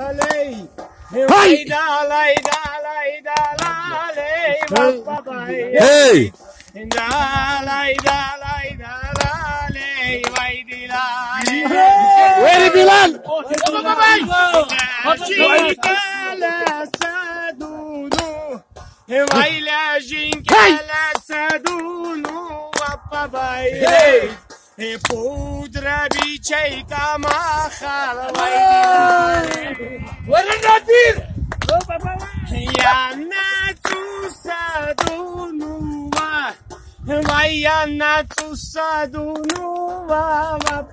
علي ويدا ليدا ليدا لالي بابا هي دا ليدا ليدا لالي ويدي لالي وين بلال جيك لا سادونو ويلا جيك لا سادونو بابا پودر بیچه کما خال وين النادير یا نتو سادونو یا نتو سادونو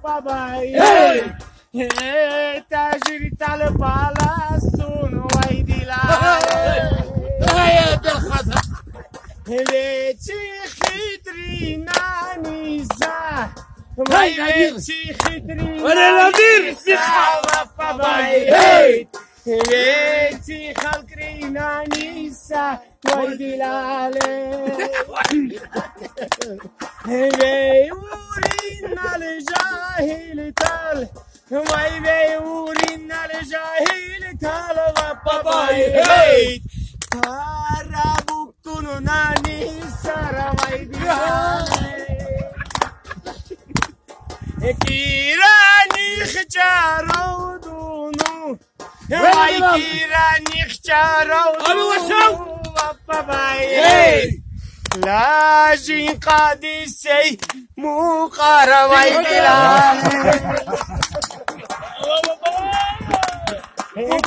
بابای تاجری تل پالاستون وای دیلای لیچی خیدری نانیزا وای لیچی خیدری نانیزا بابای لیچی خلقری نانیزا وای دیلاله ویورین الجاهل تل وای ویورین الجاهل تل بابای Parabu kuno nani sarawai dilale Kirani khjaro dunu Wai kirani khjaro dunu Babai Lajin qadisei muqarawai dilale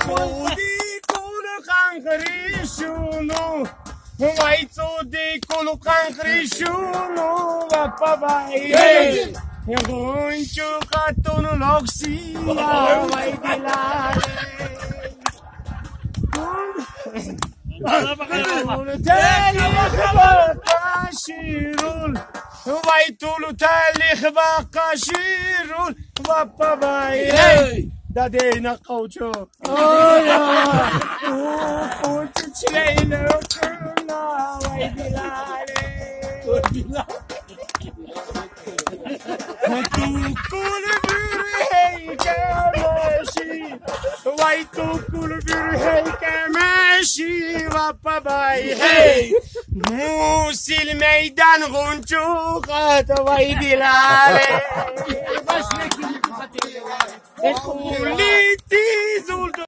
Kudi kuno kankrishunu Wai tsudi kuno kankrishunu Babai Gunchu katunu loksila Wai dilale Kashirul Wai tulu talikh bakashirul Babai Dadena kaucho Kuchu chile kuna Wai dilale Tu kulbür heykemeşi Vay tu kulbür heykemeşi Babai hey Musil meydan gunçukat Vay dilale Kuliti zuldu